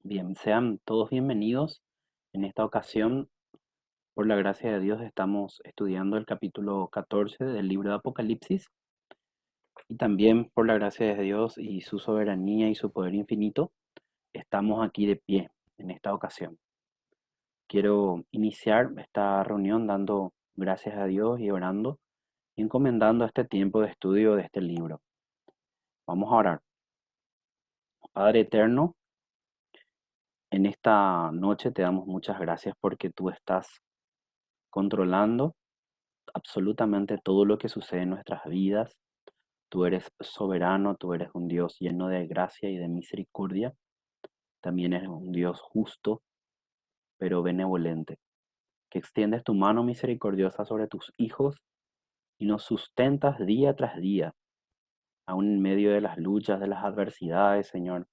Bien, sean todos bienvenidos. En esta ocasión, por la gracia de Dios, estamos estudiando el capítulo 14 del libro de Apocalipsis y también por la gracia de Dios y su soberanía y su poder infinito, estamos aquí de pie en esta ocasión. Quiero iniciar esta reunión dando gracias a Dios y orando y encomendando este tiempo de estudio de este libro. Vamos a orar. Padre eterno, en esta noche te damos muchas gracias porque tú estás controlando absolutamente todo lo que sucede en nuestras vidas. Tú eres soberano, tú eres un Dios lleno de gracia y de misericordia. También eres un Dios justo, pero benevolente, que extiendes tu mano misericordiosa sobre tus hijos y nos sustentas día tras día, aún en medio de las luchas, de las adversidades, Señor,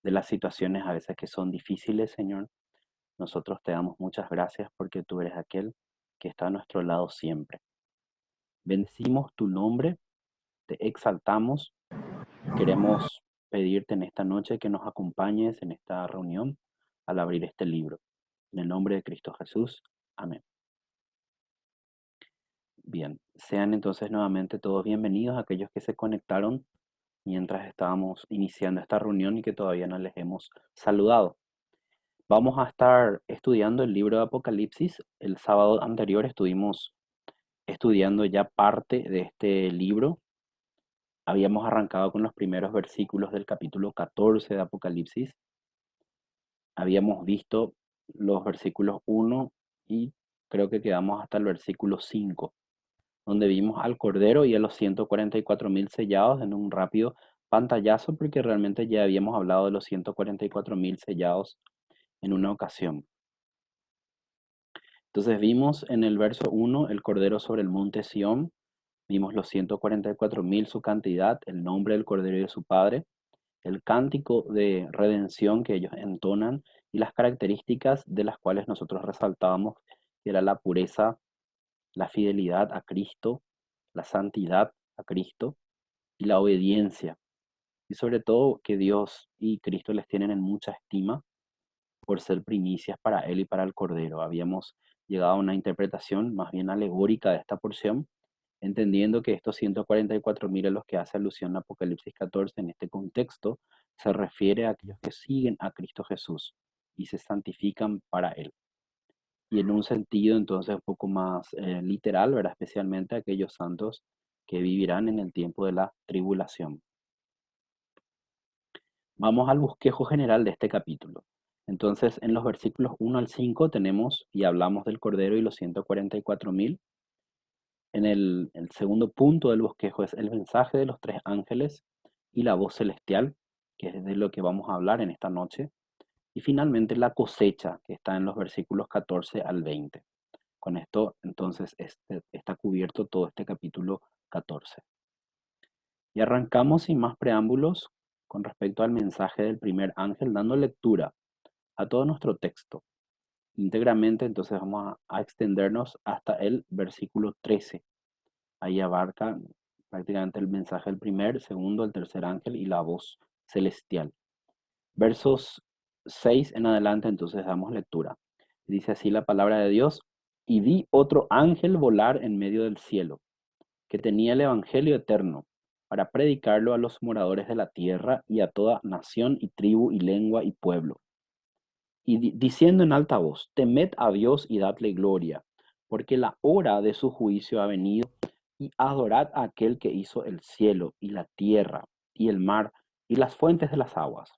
de las situaciones a veces que son difíciles, Señor. Nosotros te damos muchas gracias porque tú eres aquel que está a nuestro lado siempre. Bendecimos tu nombre, te exaltamos. Queremos pedirte en esta noche que nos acompañes en esta reunión al abrir este libro. En el nombre de Cristo Jesús. Amén. Bien, sean entonces nuevamente todos bienvenidos aquellos que se conectaron mientras estábamos iniciando esta reunión y que todavía no les hemos saludado. Vamos a estar estudiando el libro de Apocalipsis. El sábado anterior estuvimos estudiando ya parte de este libro. Habíamos arrancado con los primeros versículos del capítulo 14 de Apocalipsis. Habíamos visto los versículos 1 y creo que quedamos hasta el versículo 5, donde vimos al Cordero y a los 144.000 sellados en un rápido pantallazo, porque realmente ya habíamos hablado de los 144.000 sellados en una ocasión. Entonces vimos en el verso 1 el Cordero sobre el monte Sión, vimos los 144.000, su cantidad, el nombre del Cordero y de su Padre, el cántico de redención que ellos entonan y las características de las cuales nosotros resaltábamos, que era la pureza, la fidelidad a Cristo, la santidad a Cristo y la obediencia. Y sobre todo que Dios y Cristo les tienen en mucha estima por ser primicias para Él y para el Cordero. Habíamos llegado a una interpretación más bien alegórica de esta porción, entendiendo que estos 144.000 a los que hace alusión Apocalipsis 14 en este contexto se refiere a aquellos que siguen a Cristo Jesús y se santifican para Él. Y en un sentido entonces un poco más literal, ¿verdad? Especialmente aquellos santos que vivirán en el tiempo de la tribulación. Vamos al bosquejo general de este capítulo. Entonces, en los versículos 1 al 5 tenemos y hablamos del Cordero y los 144.000. En el segundo punto del bosquejo es el mensaje de los tres ángeles y la voz celestial, que es de lo que vamos a hablar en esta noche. Y finalmente la cosecha, que está en los versículos 14 al 20. Con esto, entonces, está cubierto todo este capítulo 14. Y arrancamos sin más preámbulos con respecto al mensaje del primer ángel, dando lectura a todo nuestro texto. Íntegramente, entonces vamos a extendernos hasta el versículo 13. Ahí abarca prácticamente el mensaje del primer, segundo, el tercer ángel y la voz celestial. Versos 6 en adelante, entonces damos lectura. Dice así la palabra de Dios: y vi otro ángel volar en medio del cielo, que tenía el evangelio eterno, para predicarlo a los moradores de la tierra y a toda nación y tribu y lengua y pueblo. Y diciendo en alta voz: temed a Dios y dadle gloria, porque la hora de su juicio ha venido, y adorad a aquel que hizo el cielo y la tierra y el mar y las fuentes de las aguas.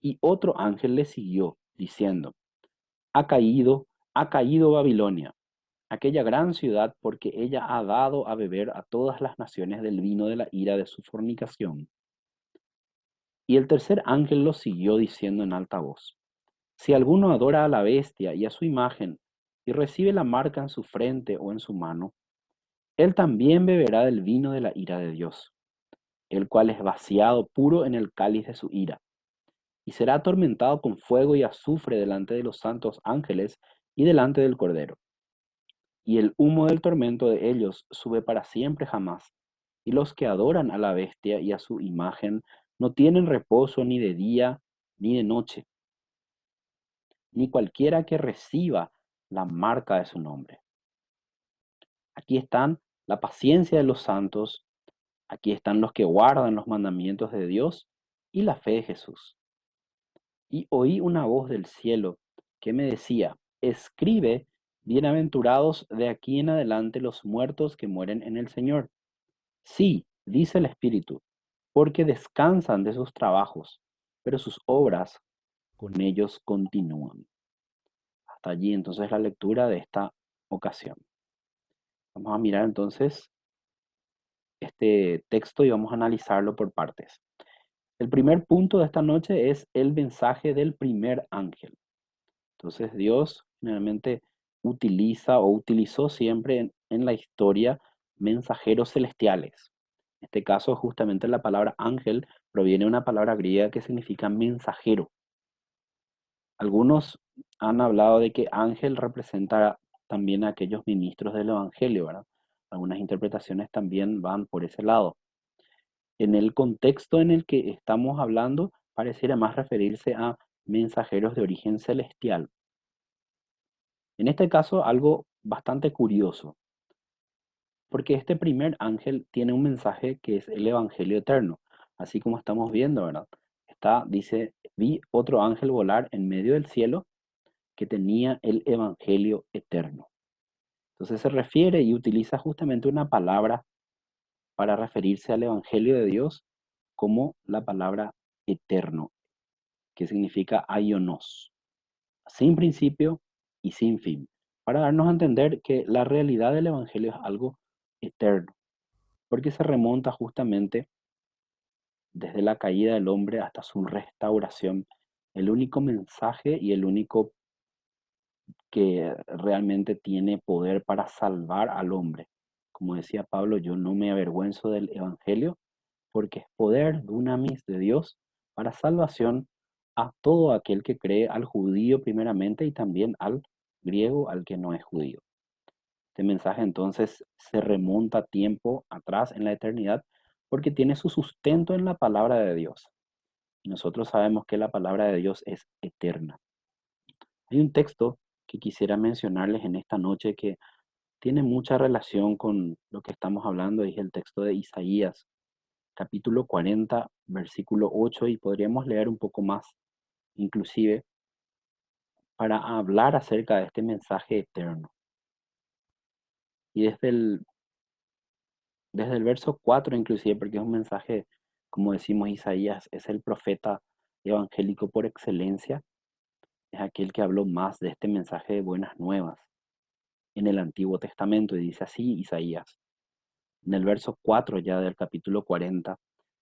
Y otro ángel le siguió, diciendo: ha caído Babilonia, aquella gran ciudad, porque ella ha dado a beber a todas las naciones del vino de la ira de su fornicación. Y el tercer ángel lo siguió, diciendo en alta voz: si alguno adora a la bestia y a su imagen, y recibe la marca en su frente o en su mano, él también beberá del vino de la ira de Dios, el cual es vaciado puro en el cáliz de su ira, y será atormentado con fuego y azufre delante de los santos ángeles y delante del Cordero. Y el humo del tormento de ellos sube para siempre jamás. Y los que adoran a la bestia y a su imagen no tienen reposo ni de día ni de noche, ni cualquiera que reciba la marca de su nombre. Aquí están la paciencia de los santos, aquí están los que guardan los mandamientos de Dios y la fe de Jesús. Y oí una voz del cielo que me decía, escribe, bienaventurados de aquí en adelante los muertos que mueren en el Señor. Sí, dice el Espíritu, porque descansan de sus trabajos, pero sus obras con ellos continúan. Hasta allí entonces la lectura de esta ocasión. Vamos a mirar entonces este texto y vamos a analizarlo por partes. El primer punto de esta noche es el mensaje del primer ángel. Entonces Dios generalmente utiliza o utilizó siempre en la historia mensajeros celestiales. En este caso, justamente la palabra ángel proviene de una palabra griega que significa mensajero. Algunos han hablado de que ángel representa también a aquellos ministros del Evangelio, ¿verdad? Algunas interpretaciones también van por ese lado. En el contexto en el que estamos hablando, pareciera más referirse a mensajeros de origen celestial. En este caso, algo bastante curioso, porque este primer ángel tiene un mensaje que es el Evangelio eterno, así como estamos viendo, ¿verdad? Dice, vi otro ángel volar en medio del cielo que tenía el Evangelio eterno. Entonces se refiere y utiliza justamente una palabra para referirse al Evangelio de Dios como la palabra eterno, que significa aionos, sin principio y sin fin, para darnos a entender que la realidad del Evangelio es algo eterno, porque se remonta justamente desde la caída del hombre hasta su restauración. El único mensaje y el único que realmente tiene poder para salvar al hombre. Como decía Pablo, yo no me avergüenzo del Evangelio porque es poder, dunamis de Dios para salvación a todo aquel que cree, al judío primeramente y también al griego, al que no es judío. Este mensaje entonces se remonta tiempo atrás en la eternidad porque tiene su sustento en la palabra de Dios. Y nosotros sabemos que la palabra de Dios es eterna. Hay un texto que quisiera mencionarles en esta noche que tiene mucha relación con lo que estamos hablando, y es el texto de Isaías, capítulo 40, versículo 8, y podríamos leer un poco más, inclusive, para hablar acerca de este mensaje eterno. Y desde el verso 4 inclusive, porque es un mensaje, como decimos, Isaías es el profeta evangélico por excelencia, es aquel que habló más de este mensaje de buenas nuevas en el Antiguo Testamento, y dice así Isaías, en el verso 4 ya del capítulo 40,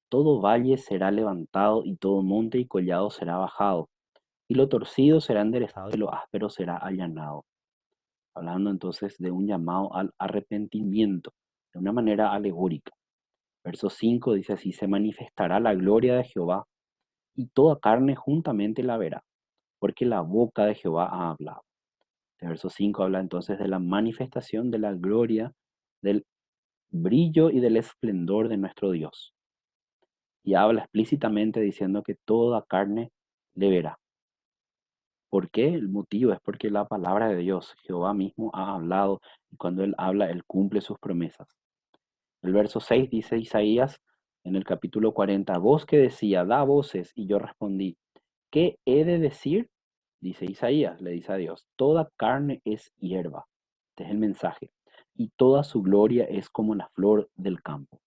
todo valle será levantado y todo monte y collado será bajado, y lo torcido será enderezado y lo áspero será allanado. Hablando entonces de un llamado al arrepentimiento, de una manera alegórica. Verso 5 dice así, se manifestará la gloria de Jehová, y toda carne juntamente la verá, porque la boca de Jehová ha hablado. El verso 5 habla entonces de la manifestación de la gloria, del brillo y del esplendor de nuestro Dios. Y habla explícitamente diciendo que toda carne le verá. ¿Por qué? El motivo es porque la palabra de Dios, Jehová mismo ha hablado, y cuando Él habla, Él cumple sus promesas. El verso 6 dice Isaías en el capítulo 40, voz que decía, da voces, y yo respondí, ¿qué he de decir? Dice Isaías, le dice a Dios, toda carne es hierba. Este es el mensaje. Y toda su gloria es como la flor del campo.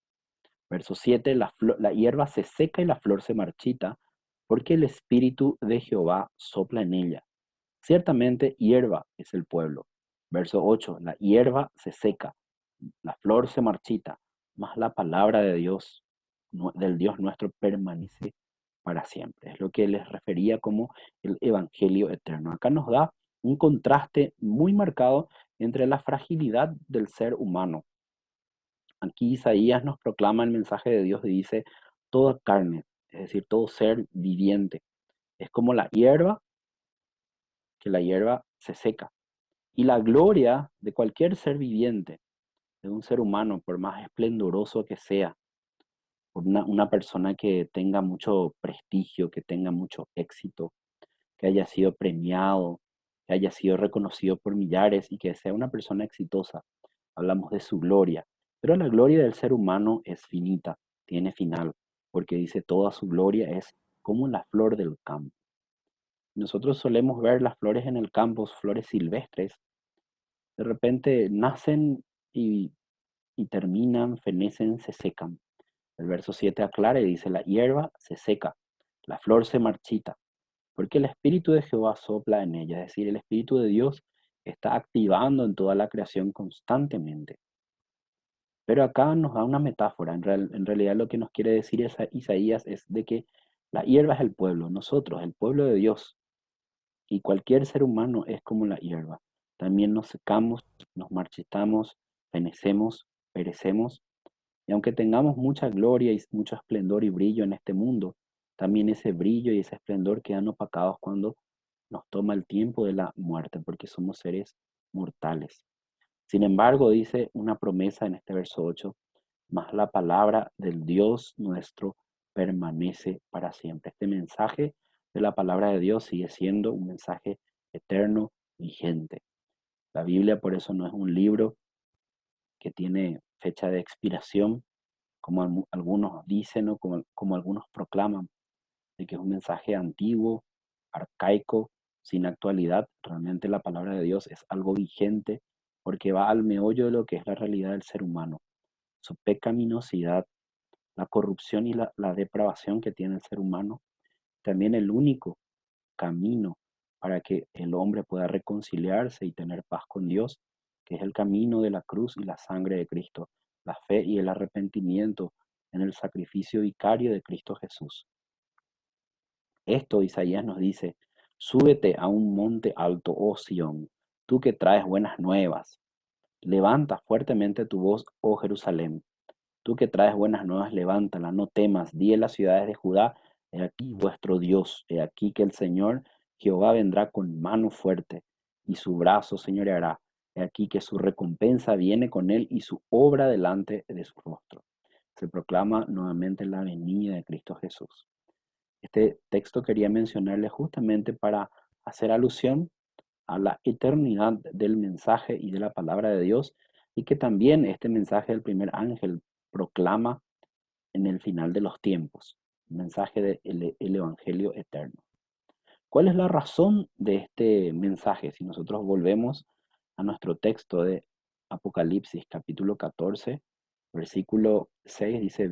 Verso 7, la hierba se seca y la flor se marchita, porque el espíritu de Jehová sopla en ella. Ciertamente hierba es el pueblo. Verso 8, la hierba se seca, la flor se marchita, mas la palabra de Dios, del Dios nuestro, permanece para siempre. Es lo que les refería como el evangelio eterno. Acá nos da un contraste muy marcado entre la fragilidad del ser humano. Aquí Isaías nos proclama el mensaje de Dios y dice, toda carne, es decir, todo ser viviente, es como la hierba, que la hierba se seca. Y la gloria de cualquier ser viviente, de un ser humano, por más esplendoroso que sea, por una persona que tenga mucho prestigio, que tenga mucho éxito, que haya sido premiado, que haya sido reconocido por millares y que sea una persona exitosa. Hablamos de su gloria. Pero la gloria del ser humano es finita, tiene final, porque dice toda su gloria es como la flor del campo. Nosotros solemos ver las flores en el campo, flores silvestres, de repente nacen y, y terminan, fenecen, se secan. El verso 7 aclara y dice, la hierba se seca, la flor se marchita, porque el Espíritu de Jehová sopla en ella, es decir, el Espíritu de Dios está activando en toda la creación constantemente. Pero acá nos da una metáfora, en realidad lo que nos quiere decir Isaías es de que la hierba es el pueblo, nosotros, el pueblo de Dios, y cualquier ser humano es como la hierba. También nos secamos, nos marchitamos, fenecemos, perecemos, y aunque tengamos mucha gloria y mucho esplendor y brillo en este mundo, también ese brillo y ese esplendor quedan opacados cuando nos toma el tiempo de la muerte, porque somos seres mortales. Sin embargo, dice una promesa en este verso 8, mas la palabra del Dios nuestro permanece para siempre. Este mensaje de la palabra de Dios sigue siendo un mensaje eterno, vigente. La Biblia por eso no es un libro que tiene fecha de expiración, como algunos dicen o como algunos proclaman, de que es un mensaje antiguo, arcaico, sin actualidad. Realmente la palabra de Dios es algo vigente porque va al meollo de lo que es la realidad del ser humano, su pecaminosidad, la corrupción y la depravación que tiene el ser humano, también el único camino para que el hombre pueda reconciliarse y tener paz con Dios, que es el camino de la cruz y la sangre de Cristo, la fe y el arrepentimiento en el sacrificio vicario de Cristo Jesús. Esto Isaías nos dice, súbete a un monte alto, oh Sión, tú que traes buenas nuevas. Levanta fuertemente tu voz, oh Jerusalén. Tú que traes buenas nuevas, levántala, no temas. Di en las ciudades de Judá, he aquí vuestro Dios, he aquí que el Señor Jehová vendrá con mano fuerte y su brazo señoreará. He aquí que su recompensa viene con él y su obra delante de su rostro. Se proclama nuevamente la venida de Cristo Jesús. Este texto quería mencionarle justamente para hacer alusión a la eternidad del mensaje y de la palabra de Dios, y que también este mensaje del primer ángel proclama en el final de los tiempos, el mensaje del Evangelio eterno. ¿Cuál es la razón de este mensaje? Si nosotros volvemos a nuestro texto de Apocalipsis capítulo 14, versículo 6 dice,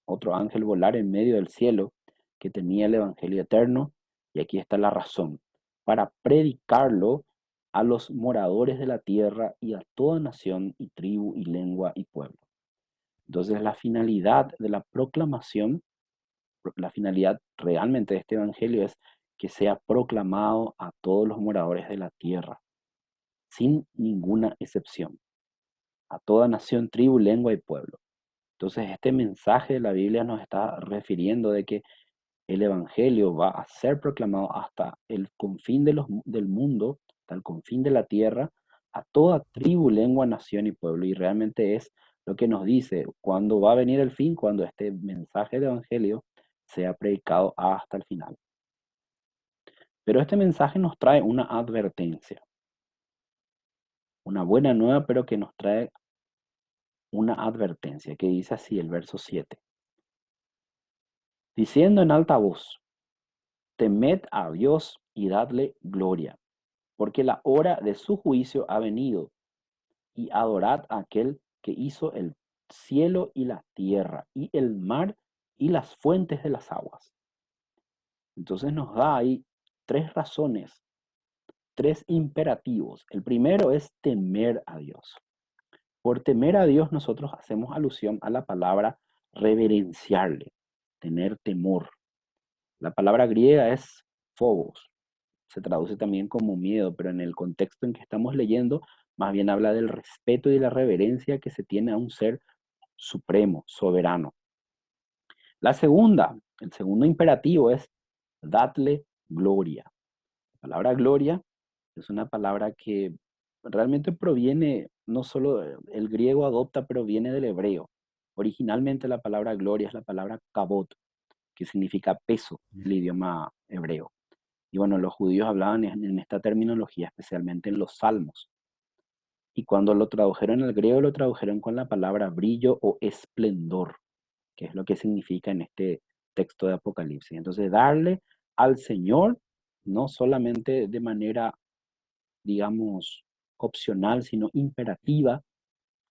otro ángel volar en medio del cielo que tenía el Evangelio eterno, y aquí está la razón, para predicarlo a los moradores de la tierra y a toda nación y tribu y lengua y pueblo. Entonces la finalidad de la proclamación, la finalidad realmente de este evangelio es que sea proclamado a todos los moradores de la tierra, sin ninguna excepción, a toda nación, tribu, lengua y pueblo. Entonces este mensaje de la Biblia nos está refiriendo de que el evangelio va a ser proclamado hasta el confín del mundo, hasta el confín de la tierra, a toda tribu, lengua, nación y pueblo. Y realmente es lo que nos dice cuándo va a venir el fin, cuando este mensaje del evangelio sea predicado hasta el final. Pero este mensaje nos trae una advertencia, una buena nueva, pero que nos trae una advertencia, que dice así el verso 7. Diciendo en alta voz, temed a Dios y dadle gloria, porque la hora de su juicio ha venido, y adorad a aquel que hizo el cielo y la tierra, y el mar y las fuentes de las aguas. Entonces nos da ahí tres razones, tres imperativos. El primero es temer a Dios. Por temer a Dios nosotros hacemos alusión a la palabra reverenciarle, tener temor. La palabra griega es phobos, se traduce también como miedo, pero en el contexto en que estamos leyendo, más bien habla del respeto y la reverencia que se tiene a un ser supremo, soberano. El segundo imperativo es dadle gloria. La palabra gloria es una palabra que realmente proviene, no solo el griego adopta, pero viene del hebreo. Originalmente la palabra gloria es la palabra kabod, que significa peso en el idioma hebreo. Y bueno, los judíos hablaban en esta terminología, especialmente en los salmos. Y cuando lo tradujeron al griego, lo tradujeron con la palabra brillo o esplendor, que es lo que significa en este texto de Apocalipsis. Entonces, darle al Señor, no solamente de manera, digamos, opcional, sino imperativa,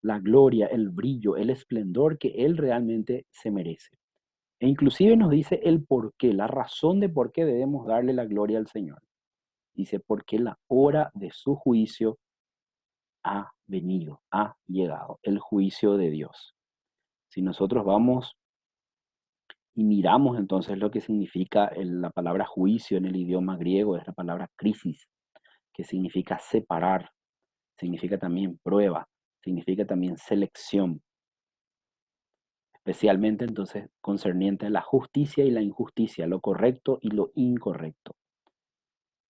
la gloria, el brillo, el esplendor que Él realmente se merece. E inclusive nos dice el por qué, la razón de por qué debemos darle la gloria al Señor. Dice, porque la hora de su juicio ha venido, ha llegado, el juicio de Dios. Si nosotros vamos y miramos entonces lo que significa la palabra juicio en el idioma griego, es la palabra crisis, que significa separar, significa también prueba, significa también selección, especialmente entonces concerniente a la justicia y la injusticia, lo correcto y lo incorrecto.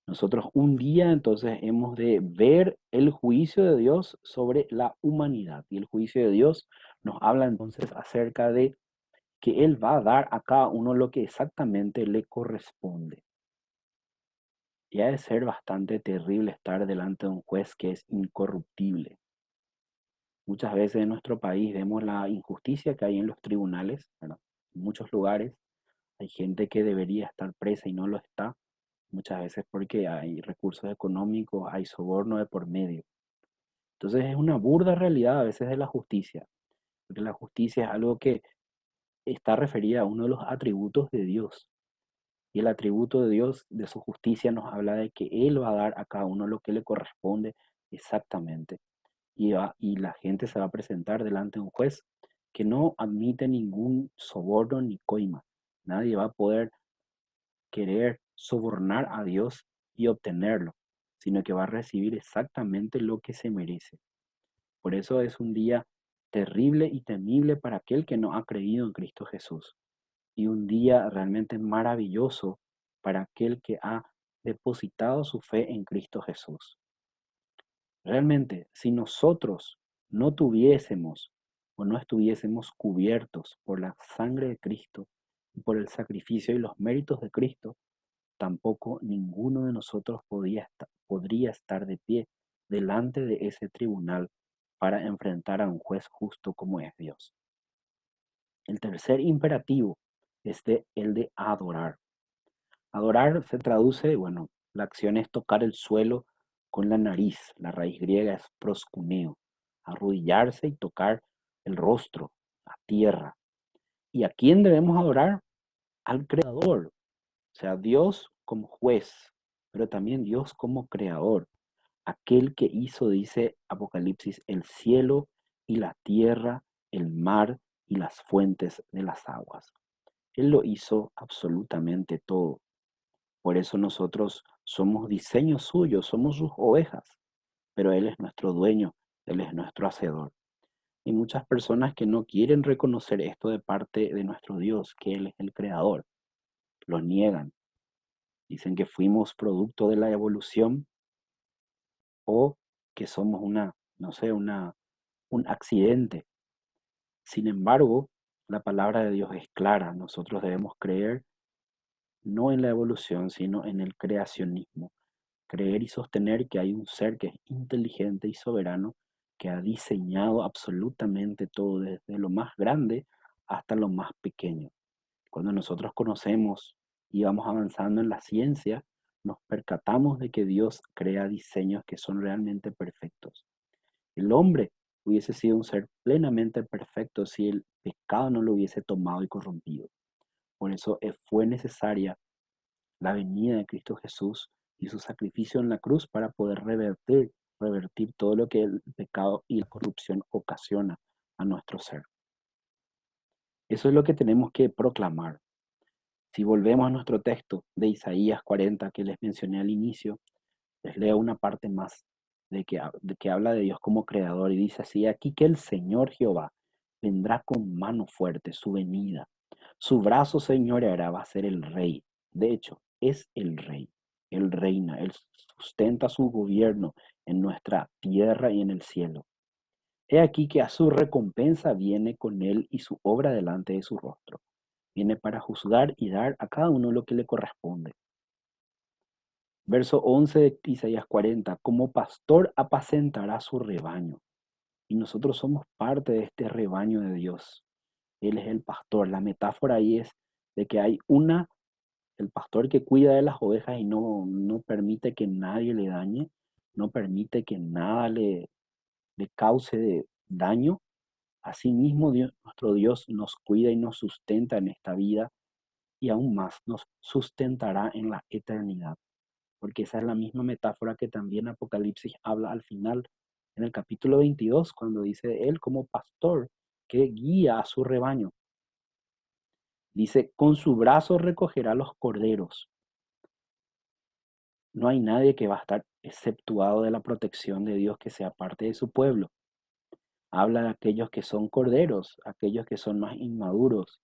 Nosotros un día entonces hemos de ver el juicio de Dios sobre la humanidad, y el juicio de Dios nos habla entonces acerca de que Él va a dar a cada uno lo que exactamente le corresponde. Y ha de ser bastante terrible estar delante de un juez que es incorruptible. Muchas veces en nuestro país vemos la injusticia que hay en los tribunales, ¿verdad? En muchos lugares hay gente que debería estar presa y no lo está, muchas veces porque hay recursos económicos, hay soborno de por medio. Entonces es una burda realidad a veces de la justicia, porque la justicia es algo que está referida a uno de los atributos de Dios. Y el atributo de Dios, de su justicia, nos habla de que Él va a dar a cada uno lo que le corresponde exactamente. Y la gente se va a presentar delante de un juez que no admite ningún soborno ni coima. Nadie va a poder querer sobornar a Dios y obtenerlo, sino que va a recibir exactamente lo que se merece. Por eso es un día terrible y temible para aquel que no ha creído en Cristo Jesús, y un día realmente maravilloso para aquel que ha depositado su fe en Cristo Jesús. Realmente, si nosotros no tuviésemos o no estuviésemos cubiertos por la sangre de Cristo y por el sacrificio y los méritos de Cristo, tampoco ninguno de nosotros podría estar de pie delante de ese tribunal para enfrentar a un juez justo como es Dios. El tercer imperativo es el de adorar. Adorar se traduce, bueno, la acción es tocar el suelo con la nariz. La raíz griega es proscuneo, arrodillarse y tocar el rostro, la tierra. ¿Y a quién debemos adorar? Al Creador, o sea, Dios como juez, pero también Dios como creador. Aquel que hizo, dice Apocalipsis, el cielo y la tierra, el mar y las fuentes de las aguas. Él lo hizo absolutamente todo. Por eso nosotros somos diseño suyo, somos sus ovejas, pero Él es nuestro dueño, Él es nuestro hacedor. Hay muchas personas que no quieren reconocer esto de parte de nuestro Dios, que Él es el creador. Lo niegan. Dicen que fuimos producto de la evolución o que somos no sé, un accidente. Sin embargo, la palabra de Dios es clara. Nosotros debemos creer no en la evolución, sino en el creacionismo. Creer y sostener que hay un ser que es inteligente y soberano, que ha diseñado absolutamente todo, desde lo más grande hasta lo más pequeño. Cuando nosotros conocemos y vamos avanzando en la ciencia, nos percatamos de que Dios crea diseños que son realmente perfectos. El hombre hubiese sido un ser plenamente perfecto si el pecado no lo hubiese tomado y corrompido. Por eso fue necesaria la venida de Cristo Jesús y su sacrificio en la cruz para poder revertir todo lo que el pecado y la corrupción ocasiona a nuestro ser. Eso es lo que tenemos que proclamar. Si volvemos a nuestro texto de Isaías 40 que les mencioné al inicio, les leo una parte más de que habla de Dios como creador y dice así: aquí que el Señor Jehová vendrá con mano fuerte, su venida, su brazo señoreará, va a ser el rey. De hecho, es el rey, él reina, él sustenta su gobierno en nuestra tierra y en el cielo. He aquí que a su recompensa viene con él y su obra delante de su rostro. Viene para juzgar y dar a cada uno lo que le corresponde. Verso 11 de Isaías 40, como pastor apacentará su rebaño. Y nosotros somos parte de este rebaño de Dios. Él es el pastor. La metáfora ahí es de que hay el pastor que cuida de las ovejas y no permite que nadie le dañe, no permite que nada le cause daño. Asimismo, nuestro Dios nos cuida y nos sustenta en esta vida y aún más nos sustentará en la eternidad. Porque esa es la misma metáfora que también Apocalipsis habla al final, en el capítulo 22, cuando dice Él como pastor que guía a su rebaño. Dice, con su brazo recogerá los corderos. No hay nadie que va a estar exceptuado de la protección de Dios que sea parte de su pueblo. Habla de aquellos que son corderos, aquellos que son más inmaduros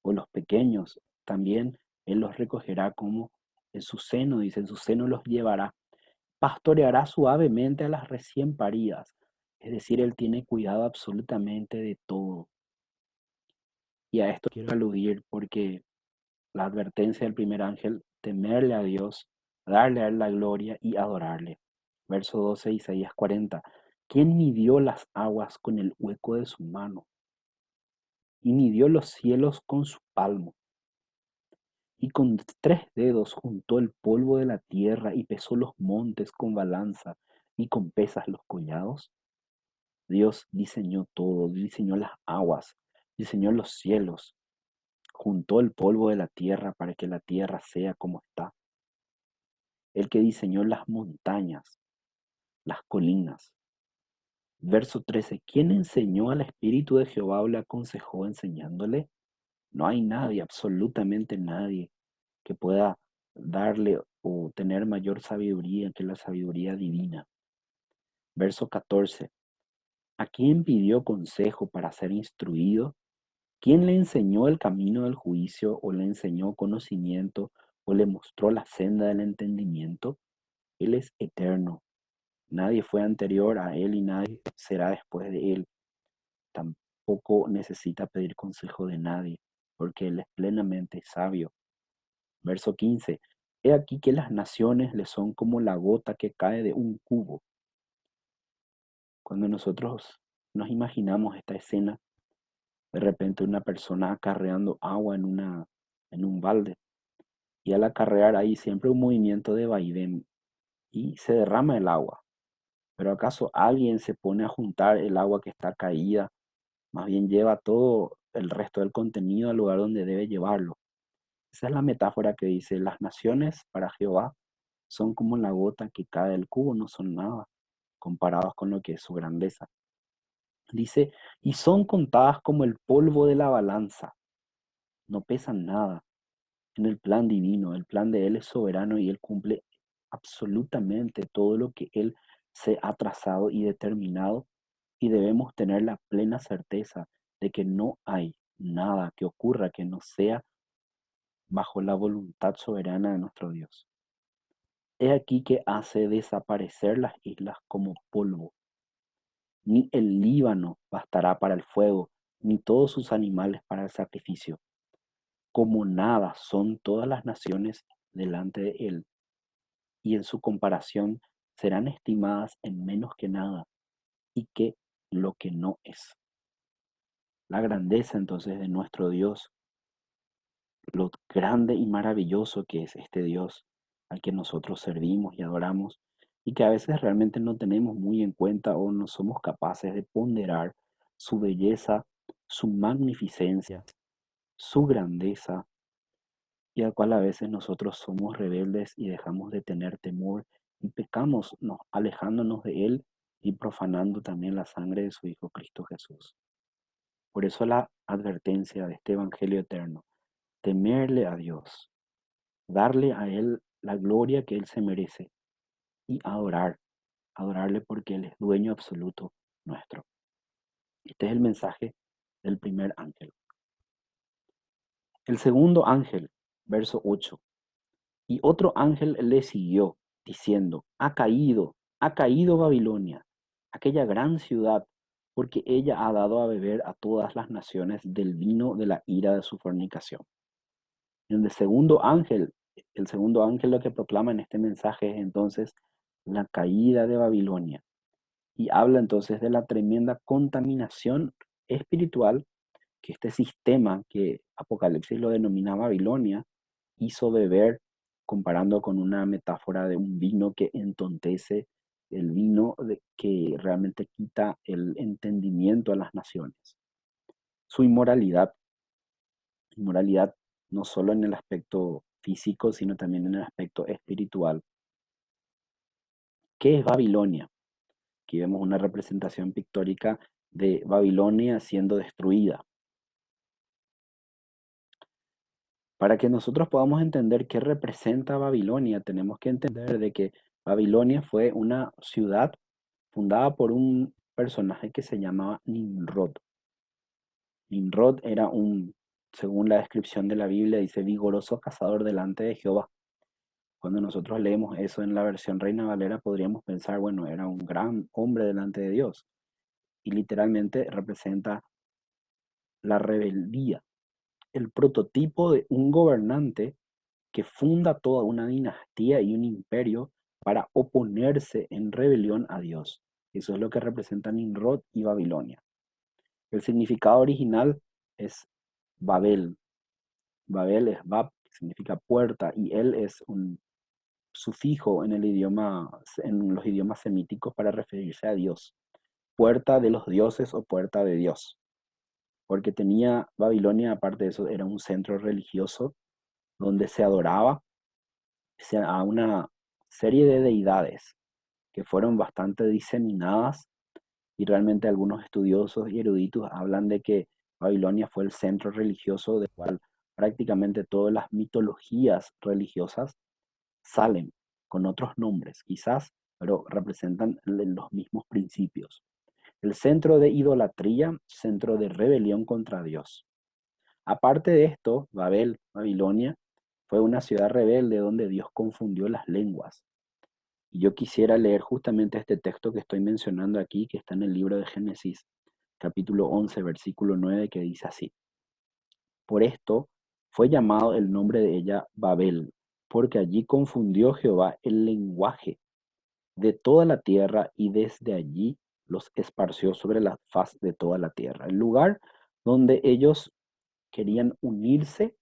o los pequeños. También Él los recogerá como en su seno, dice, en su seno los llevará. Pastoreará suavemente a las recién paridas. Es decir, Él tiene cuidado absolutamente de todo. Y a esto quiero aludir porque la advertencia del primer ángel, temerle a Dios, darle a Él la gloria y adorarle. Verso 12, Isaías 40. ¿Quién midió las aguas con el hueco de su mano? Y midió los cielos con su palmo. Y con 3 dedos juntó el polvo de la tierra y pesó los montes con balanza y con pesas los collados. Dios diseñó todo, diseñó las aguas, diseñó los cielos, juntó el polvo de la tierra para que la tierra sea como está. El que diseñó las montañas, las colinas. Verso 13. ¿Quién enseñó al Espíritu de Jehová o le aconsejó enseñándole? No hay nadie, absolutamente nadie, que pueda darle o tener mayor sabiduría que la sabiduría divina. Verso 14. ¿A quién pidió consejo para ser instruido? ¿Quién le enseñó el camino del juicio o le enseñó conocimiento o le mostró la senda del entendimiento? Él es eterno. Nadie fue anterior a Él y nadie será después de Él. Tampoco necesita pedir consejo de nadie, porque Él es plenamente sabio. Verso 15. He aquí que las naciones le son como la gota que cae de un cubo. Cuando nosotros nos imaginamos esta escena, de repente una persona acarreando agua en un balde, y al acarrear ahí siempre un movimiento de vaivén y se derrama el agua. Pero ¿acaso alguien se pone a juntar el agua que está caída? Más bien lleva todo el resto del contenido al lugar donde debe llevarlo. Esa es la metáfora que dice, las naciones para Jehová son como la gota que cae del cubo, no son nada comparados con lo que es su grandeza. Dice, y son contadas como el polvo de la balanza, no pesan nada. En el plan divino, el plan de Él es soberano y Él cumple absolutamente todo lo que Él se ha trazado y determinado, y debemos tener la plena certeza de que no hay nada que ocurra que no sea bajo la voluntad soberana de nuestro Dios. He aquí que hace desaparecer las islas como polvo. Ni el Líbano bastará para el fuego, ni todos sus animales para el sacrificio. Como nada son todas las naciones delante de él, y en su comparación serán estimadas en menos que nada, y que lo que no es. La grandeza entonces de nuestro Dios, lo grande y maravilloso que es este Dios al que nosotros servimos y adoramos, y que a veces realmente no tenemos muy en cuenta o no somos capaces de ponderar su belleza, su magnificencia, su grandeza, y al cual a veces nosotros somos rebeldes y dejamos de tener temor y pecamos, alejándonos de Él y profanando también la sangre de su Hijo Cristo Jesús. Por eso la advertencia de este Evangelio eterno, temerle a Dios, darle a Él la gloria que Él se merece y adorarle porque Él es dueño absoluto nuestro. Este es el mensaje del primer ángel. El segundo ángel, verso 8. Y otro ángel le siguió, diciendo, ha caído Babilonia, aquella gran ciudad, porque ella ha dado a beber a todas las naciones del vino de la ira de su fornicación. En el segundo ángel lo que proclama en este mensaje es entonces la caída de Babilonia y habla entonces de la tremenda contaminación espiritual que este sistema que Apocalipsis lo denomina Babilonia hizo beber, comparando con una metáfora de un vino que entontece, el vino que realmente quita el entendimiento a las naciones. Su inmoralidad no solo en el aspecto físico, sino también en el aspecto espiritual. ¿Qué es Babilonia? Aquí vemos una representación pictórica de Babilonia siendo destruida. Para que nosotros podamos entender qué representa Babilonia, tenemos que entender de que Babilonia fue una ciudad fundada por un personaje que se llamaba Nimrod. Nimrod era según la descripción de la Biblia, dice vigoroso cazador delante de Jehová. Cuando nosotros leemos eso en la versión Reina Valera, podríamos pensar, bueno, era un gran hombre delante de Dios. Y literalmente representa la rebeldía, el prototipo de un gobernante que funda toda una dinastía y un imperio para oponerse en rebelión a Dios. Eso es lo que representan Nimrod y Babilonia. El significado original es Babel. Babel es Bab, que significa puerta, y él es un sufijo en los idiomas semíticos para referirse a Dios. Puerta de los dioses o puerta de Dios. Porque tenía Babilonia, aparte de eso, era un centro religioso donde se adoraba a una serie de deidades que fueron bastante diseminadas y realmente algunos estudiosos y eruditos hablan de que Babilonia fue el centro religioso del cual prácticamente todas las mitologías religiosas salen con otros nombres, quizás, pero representan los mismos principios. El centro de idolatría, centro de rebelión contra Dios. Aparte de esto, Babilonia, fue una ciudad rebelde donde Dios confundió las lenguas. Y yo quisiera leer justamente este texto que estoy mencionando aquí, que está en el libro de Génesis, capítulo 11, versículo 9, que dice así. Por esto fue llamado el nombre de ella Babel, porque allí confundió Jehová el lenguaje de toda la tierra y desde allí los esparció sobre la faz de toda la tierra. El lugar donde ellos querían unirse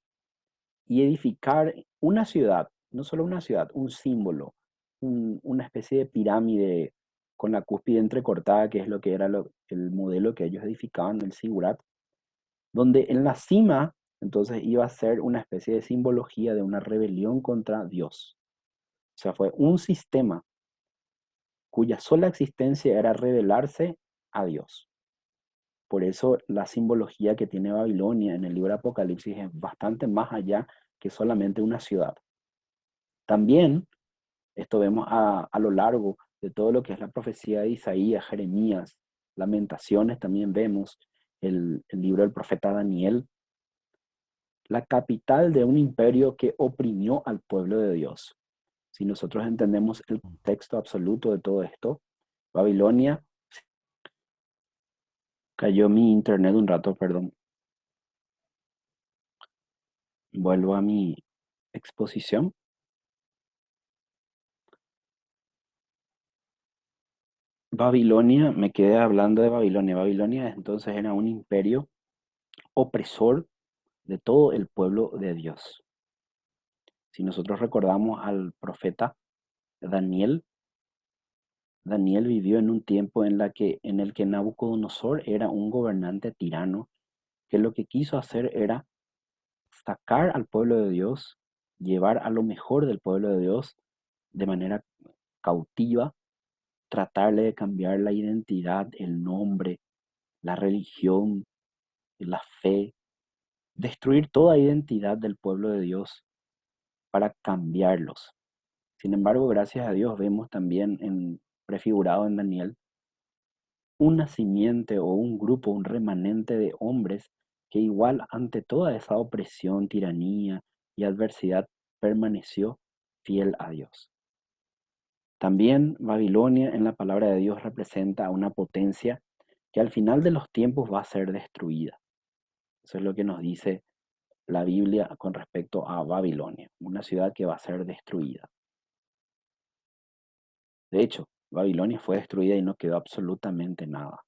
y edificar una ciudad, no solo una ciudad, un símbolo, una especie de pirámide con la cúspide entrecortada, que es lo que era el modelo que ellos edificaban, el Sigurat, donde en la cima entonces iba a ser una especie de simbología de una rebelión contra Dios. O sea, fue un sistema cuya sola existencia era rebelarse a Dios. Por eso la simbología que tiene Babilonia en el libro de Apocalipsis es bastante más allá que solamente una ciudad. También esto vemos a lo largo de todo lo que es la profecía de Isaías, Jeremías, Lamentaciones, también vemos el libro del profeta Daniel, la capital de un imperio que oprimió al pueblo de Dios. Si nosotros entendemos el contexto absoluto de todo esto, Babilonia, cayó mi internet un rato, perdón, vuelvo a mi exposición. Babilonia, me quedé hablando de Babilonia. Babilonia entonces era un imperio opresor de todo el pueblo de Dios. Si nosotros recordamos al profeta Daniel, Daniel vivió en un tiempo en el que Nabucodonosor era un gobernante tirano que lo que quiso hacer era sacar al pueblo de Dios, llevar a lo mejor del pueblo de Dios de manera cautiva, tratarle de cambiar la identidad, el nombre, la religión, la fe, destruir toda identidad del pueblo de Dios para cambiarlos. Sin embargo, gracias a Dios vemos también prefigurado en Daniel una simiente o un grupo, un remanente de hombres que igual ante toda esa opresión, tiranía y adversidad permaneció fiel a Dios. También Babilonia en la palabra de Dios representa a una potencia que al final de los tiempos va a ser destruida. Eso es lo que nos dice la Biblia con respecto a Babilonia, una ciudad que va a ser destruida. De hecho, Babilonia fue destruida y no quedó absolutamente nada.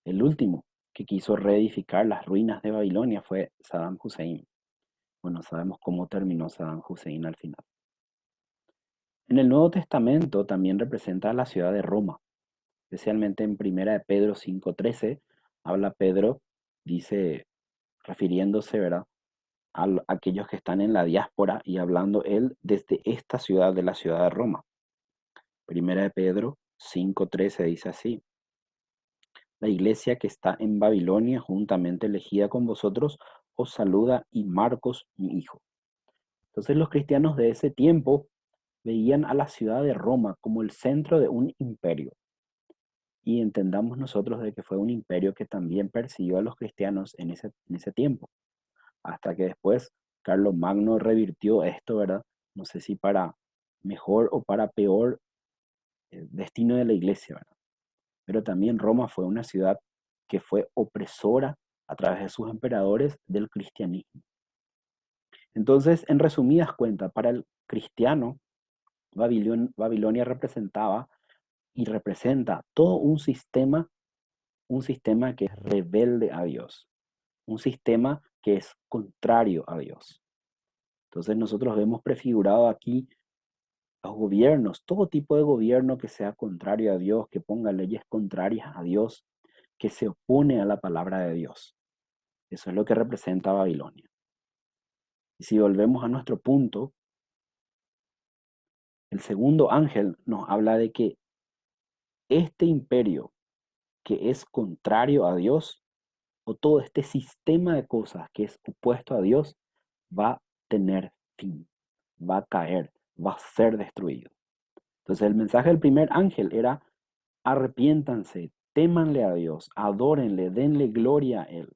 El último que quiso reedificar las ruinas de Babilonia fue Saddam Hussein. Bueno, sabemos cómo terminó Saddam Hussein al final. En el Nuevo Testamento también representa a la ciudad de Roma, especialmente en Primera de Pedro 5:13, habla Pedro, dice, refiriéndose, ¿verdad?, a aquellos que están en la diáspora y hablando él desde esta ciudad de la ciudad de Roma. Primera de Pedro 5:13 dice así: la iglesia que está en Babilonia, juntamente elegida con vosotros, os saluda, y Marcos, mi hijo. Entonces los cristianos de ese tiempo veían a la ciudad de Roma como el centro de un imperio. Y entendamos nosotros de que fue un imperio que también persiguió a los cristianos en ese tiempo, hasta que después Carlomagno revirtió esto, ¿verdad? No sé si para mejor o para peor destino de la iglesia, ¿verdad? Pero también Roma fue una ciudad que fue opresora a través de sus emperadores del cristianismo. Entonces, en resumidas cuentas, para el cristiano, Babilonia representaba y representa todo un sistema que es rebelde a Dios, un sistema que es contrario a Dios. Entonces nosotros vemos prefigurado aquí los gobiernos, todo tipo de gobierno que sea contrario a Dios, que ponga leyes contrarias a Dios, que se opone a la palabra de Dios. Eso es lo que representa Babilonia. Y si volvemos a nuestro punto, el segundo ángel nos habla de que este imperio que es contrario a Dios, o todo este sistema de cosas que es opuesto a Dios, va a tener fin, va a caer, va a ser destruido. Entonces el mensaje del primer ángel era: arrepiéntanse, témanle a Dios, adórenle, denle gloria a Él.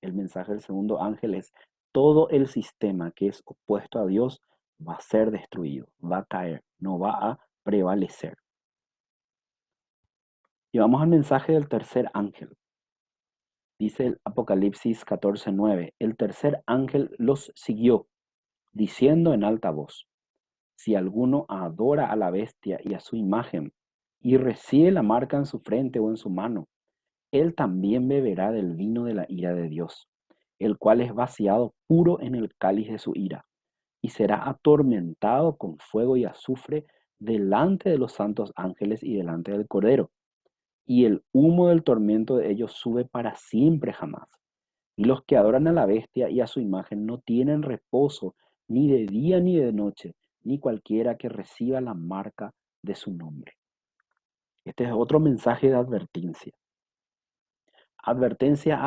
El mensaje del segundo ángel es: todo el sistema que es opuesto a Dios va a ser destruido, va a caer, no va a prevalecer. Y vamos al mensaje del tercer ángel. Dice el Apocalipsis 14:9, el tercer ángel los siguió, diciendo en alta voz: si alguno adora a la bestia y a su imagen, y recibe la marca en su frente o en su mano, él también beberá del vino de la ira de Dios, el cual es vaciado puro en el cáliz de su ira, y será atormentado con fuego y azufre delante de los santos ángeles y delante del Cordero. Y el humo del tormento de ellos sube para siempre jamás. Y los que adoran a la bestia y a su imagen no tienen reposo ni de día ni de noche, ni cualquiera que reciba la marca de su nombre. Este es otro mensaje de advertencia. Advertencia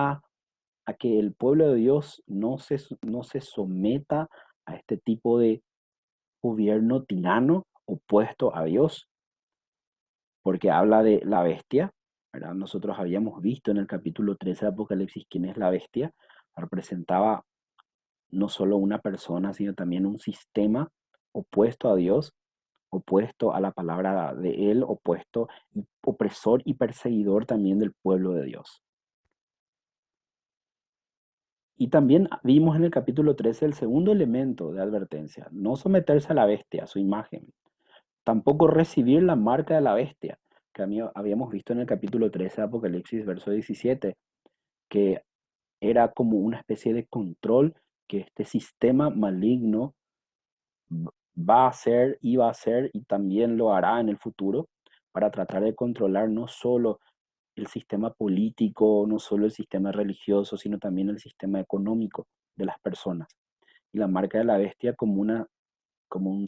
a que el pueblo de Dios no se someta a este tipo de gobierno tirano opuesto a Dios, porque habla de la bestia, ¿verdad? Nosotros habíamos visto en el capítulo 13 de Apocalipsis quién es la bestia. Representaba no solo una persona, sino también un sistema opuesto a Dios, opuesto a la palabra de Él, opuesto y opresor y perseguidor también del pueblo de Dios. Y también vimos en el capítulo 13 el segundo elemento de advertencia: no someterse a la bestia, a su imagen, tampoco recibir la marca de la bestia, que habíamos visto en el capítulo 13 de Apocalipsis, verso 17, que era como una especie de control que este sistema maligno va a hacer, iba a hacer y también lo hará en el futuro, para tratar de controlar no solo el sistema político, no solo el sistema religioso, sino también el sistema económico de las personas. Y la marca de la bestia como un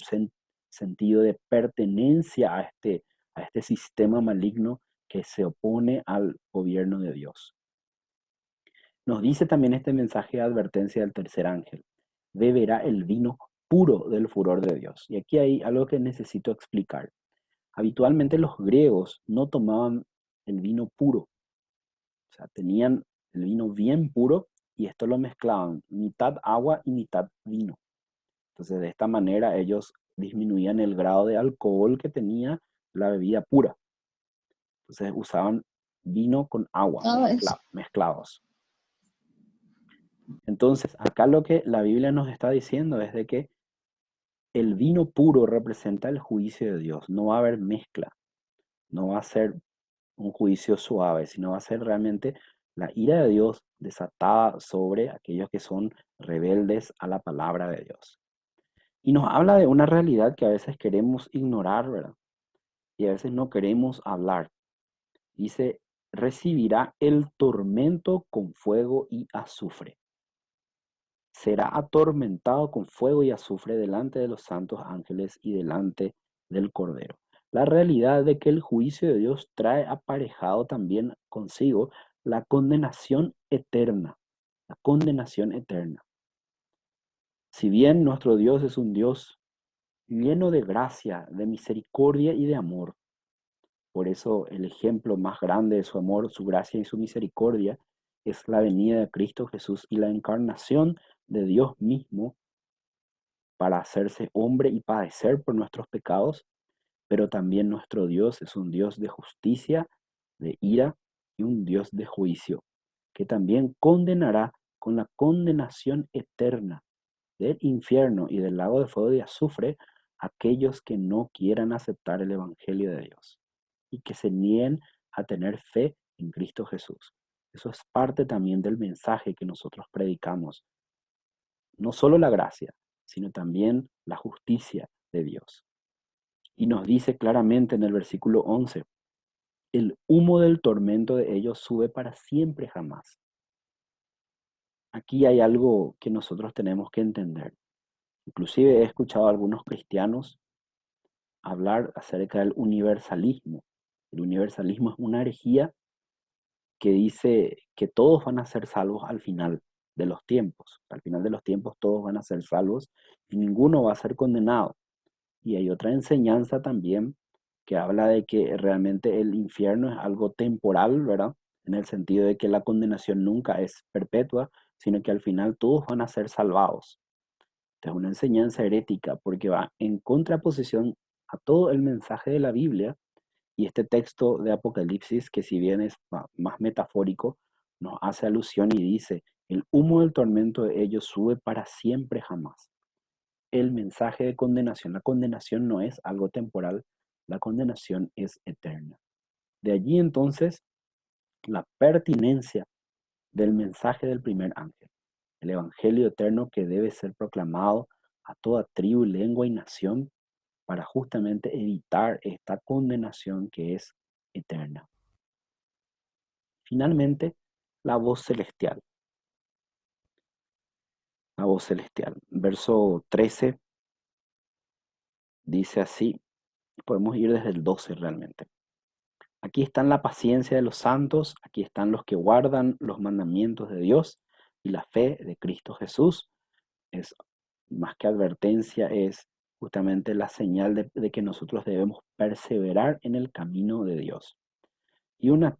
sentido de pertenencia a este sistema maligno que se opone al gobierno de Dios. Nos dice también este mensaje de advertencia del tercer ángel: beberá el vino puro del furor de Dios. Y aquí hay algo que necesito explicar. Habitualmente los griegos no tomaban el vino puro, o sea, tenían el vino bien puro y esto lo mezclaban mitad agua y mitad vino. Entonces, de esta manera ellos disminuían el grado de alcohol que tenía la bebida pura. Entonces, usaban vino con agua Ah, es, mezclados. Entonces, acá lo que la Biblia nos está diciendo es de que el vino puro representa el juicio de Dios. No va a haber mezcla, no va a ser un juicio suave, sino va a ser realmente la ira de Dios desatada sobre aquellos que son rebeldes a la palabra de Dios. Y nos habla de una realidad que a veces queremos ignorar, ¿verdad? Y a veces no queremos hablar. Dice, recibirá el tormento con fuego y azufre. Será atormentado con fuego y azufre delante de los santos ángeles y delante del Cordero. La realidad de que el juicio de Dios trae aparejado también consigo la condenación eterna, la condenación eterna. Si bien nuestro Dios es un Dios lleno de gracia, de misericordia y de amor, por eso el ejemplo más grande de su amor, su gracia y su misericordia es la venida de Cristo Jesús y la encarnación de Dios mismo para hacerse hombre y padecer por nuestros pecados, pero también nuestro Dios es un Dios de justicia, de ira y un Dios de juicio, que también condenará con la condenación eterna del infierno y del lago de fuego y azufre a aquellos que no quieran aceptar el Evangelio de Dios y que se nieguen a tener fe en Cristo Jesús. Eso es parte también del mensaje que nosotros predicamos, no solo la gracia, sino también la justicia de Dios. Y nos dice claramente en el versículo 11, el humo del tormento de ellos sube para siempre jamás. Aquí hay algo que nosotros tenemos que entender. Inclusive he escuchado a algunos cristianos hablar acerca del universalismo. El universalismo es una herejía que dice que todos van a ser salvos al final de los tiempos. Al final de los tiempos todos van a ser salvos y ninguno va a ser condenado. Y hay otra enseñanza también que habla de que realmente el infierno es algo temporal, ¿verdad? En el sentido de que la condenación nunca es perpetua, sino que al final todos van a ser salvados. Esta es una enseñanza herética porque va en contraposición a todo el mensaje de la Biblia y este texto de Apocalipsis, que si bien es más metafórico, nos hace alusión y dice, el humo del tormento de ellos sube para siempre jamás. El mensaje de condenación, la condenación no es algo temporal, la condenación es eterna. De allí entonces la pertinencia del mensaje del primer ángel, el evangelio eterno que debe ser proclamado a toda tribu, lengua y nación para justamente evitar esta condenación que es eterna. Finalmente, la voz celestial. La voz celestial. Verso 13 dice así, podemos ir desde el 12 realmente. Aquí están la paciencia de los santos, aquí están los que guardan los mandamientos de Dios y la fe de Cristo Jesús. Es más que advertencia, es justamente la señal de que nosotros debemos perseverar en el camino de Dios. Y un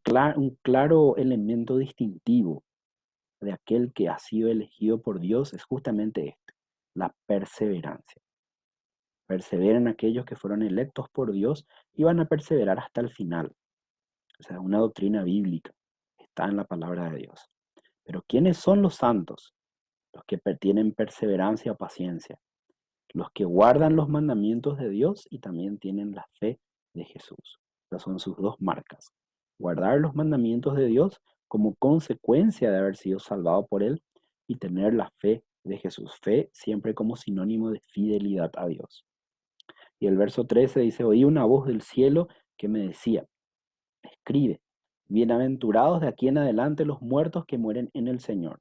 claro elemento distintivo de aquel que ha sido elegido por Dios es justamente este, la perseverancia. Perseveren aquellos que fueron electos por Dios y van a perseverar hasta el final. O sea, una doctrina bíblica está en la palabra de Dios. Pero ¿quiénes son los santos? Los que tienen perseverancia o paciencia, los que guardan los mandamientos de Dios y también tienen la fe de Jesús. Esas son sus dos marcas. Guardar los mandamientos de Dios como consecuencia de haber sido salvado por Él y tener la fe de Jesús. Fe siempre como sinónimo de fidelidad a Dios. Y el verso 13 dice, oí una voz del cielo que me decía, escribe, bienaventurados de aquí en adelante los muertos que mueren en el Señor.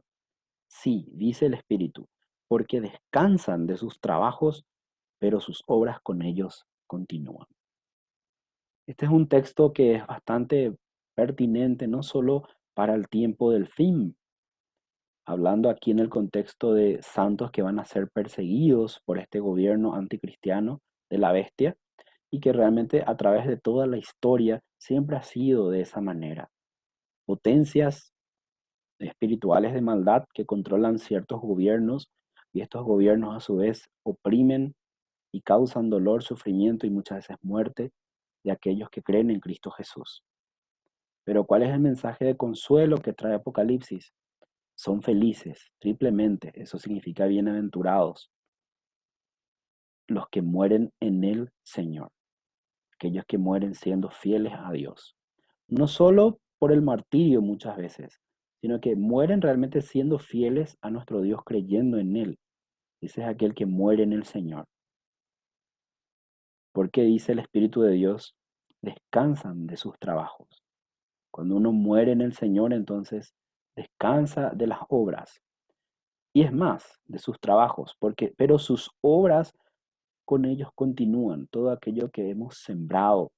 Sí, dice el Espíritu, porque descansan de sus trabajos, pero sus obras con ellos continúan. Este es un texto que es bastante pertinente, no solo para el tiempo del fin, hablando aquí en el contexto de santos que van a ser perseguidos por este gobierno anticristiano de la bestia, y que realmente a través de toda la historia siempre ha sido de esa manera. Potencias espirituales de maldad que controlan ciertos gobiernos y estos gobiernos a su vez oprimen y causan dolor, sufrimiento y muchas veces muerte de aquellos que creen en Cristo Jesús. Pero ¿cuál es el mensaje de consuelo que trae Apocalipsis? Son felices, triplemente. Eso significa bienaventurados, los que mueren en el Señor, aquellos que mueren siendo fieles a Dios. No solo por el martirio muchas veces, sino que mueren realmente siendo fieles a nuestro Dios, creyendo en Él. Ese es aquel que muere en el Señor. Porque dice el Espíritu de Dios, descansan de sus trabajos. Cuando uno muere en el Señor, entonces descansa de las obras. Y es más, de sus trabajos, pero sus obras con ellos continúan. Todo aquello que hemos sembrado,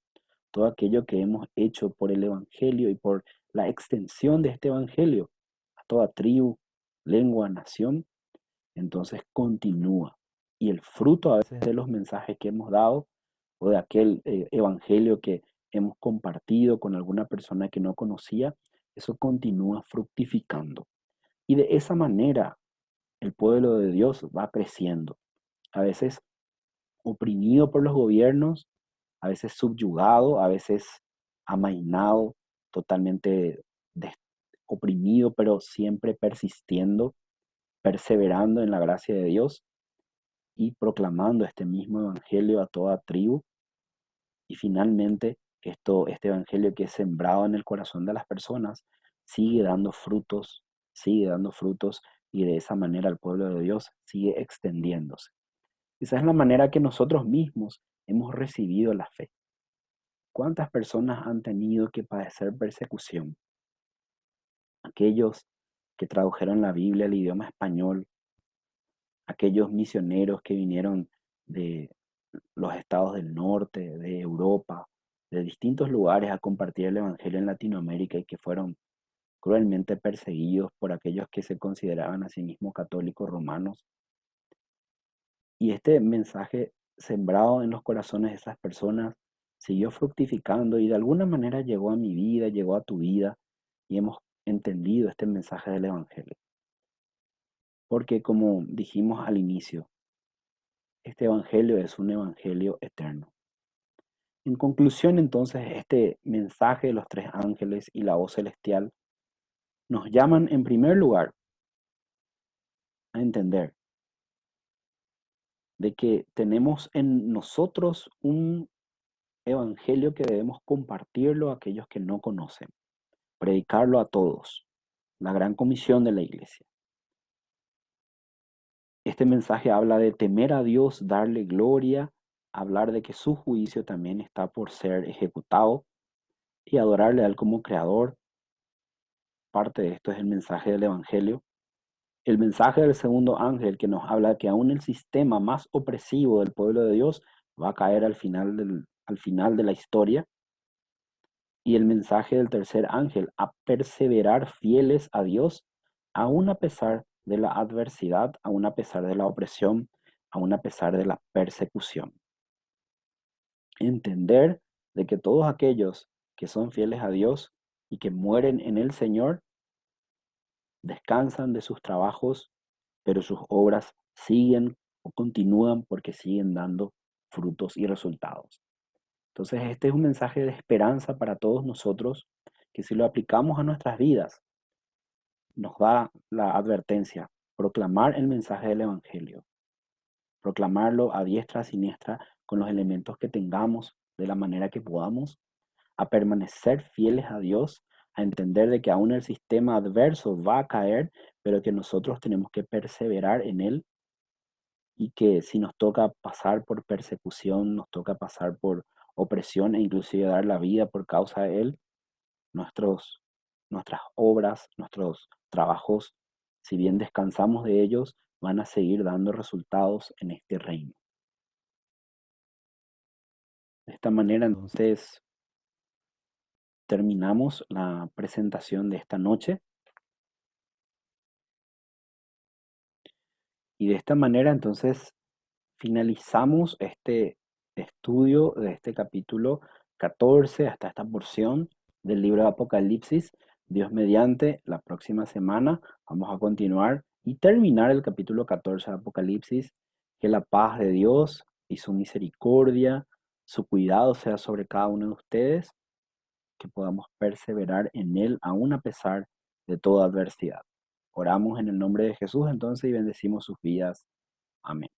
todo aquello que hemos hecho por el Evangelio y por la extensión de este Evangelio a toda tribu, lengua, nación, entonces continúa. Y el fruto a veces de los mensajes que hemos dado o de aquel Evangelio que hemos compartido con alguna persona que no conocía, eso continúa fructificando. Y de esa manera el pueblo de Dios va creciendo. A veces oprimido por los gobiernos, a veces subyugado, a veces amainado, totalmente des- oprimido, pero siempre persistiendo, perseverando en la gracia de Dios y proclamando este mismo evangelio a toda tribu. Y finalmente, este evangelio que es sembrado en el corazón de las personas sigue dando frutos y de esa manera el pueblo de Dios sigue extendiéndose. Esa es la manera que nosotros mismos hemos recibido la fe. ¿Cuántas personas han tenido que padecer persecución? Aquellos que tradujeron la Biblia al idioma español, aquellos misioneros que vinieron de los estados del norte, de Europa, de distintos lugares a compartir el Evangelio en Latinoamérica y que fueron cruelmente perseguidos por aquellos que se consideraban a sí mismos católicos romanos. Y este mensaje sembrado en los corazones de esas personas siguió fructificando y de alguna manera llegó a mi vida, llegó a tu vida y hemos entendido este mensaje del Evangelio. Porque como dijimos al inicio, este Evangelio es un Evangelio eterno. En conclusión, entonces, este mensaje de los tres ángeles y la voz celestial nos llaman en primer lugar a entender de que tenemos en nosotros un evangelio que debemos compartirlo a aquellos que no conocen, predicarlo a todos, la gran comisión de la iglesia. Este mensaje habla de temer a Dios, darle gloria, hablar de que su juicio también está por ser ejecutado y adorarle a Él como creador. Parte de esto es el mensaje del evangelio. El mensaje del segundo ángel que nos habla que aún el sistema más opresivo del pueblo de Dios va a caer al final de la historia. Y el mensaje del tercer ángel, a perseverar fieles a Dios, aún a pesar de la adversidad, aún a pesar de la opresión, aún a pesar de la persecución. Entender de que todos aquellos que son fieles a Dios y que mueren en el Señor, descansan de sus trabajos, pero sus obras siguen o continúan porque siguen dando frutos y resultados. Entonces, este es un mensaje de esperanza para todos nosotros que si lo aplicamos a nuestras vidas, nos da la advertencia, proclamar el mensaje del Evangelio, proclamarlo a diestra, a siniestra, con los elementos que tengamos, de la manera que podamos, a permanecer fieles a Dios, a entender de que aún el sistema adverso va a caer, pero que nosotros tenemos que perseverar en él y que si nos toca pasar por persecución, nos toca pasar por opresión e inclusive dar la vida por causa de él, nuestros, nuestras obras, nuestros trabajos, si bien descansamos de ellos, van a seguir dando resultados en este reino. De esta manera, entonces, terminamos la presentación de esta noche y de esta manera, entonces, finalizamos este estudio de este capítulo 14 hasta esta porción del libro de Apocalipsis. Dios mediante, la próxima semana vamos a continuar y terminar el capítulo 14 de Apocalipsis. Que la paz de Dios y su misericordia, su cuidado sea sobre cada uno de ustedes. que podamos perseverar en Él aún a pesar de toda adversidad. Oramos en el nombre de Jesús entonces y bendecimos sus vidas. Amén.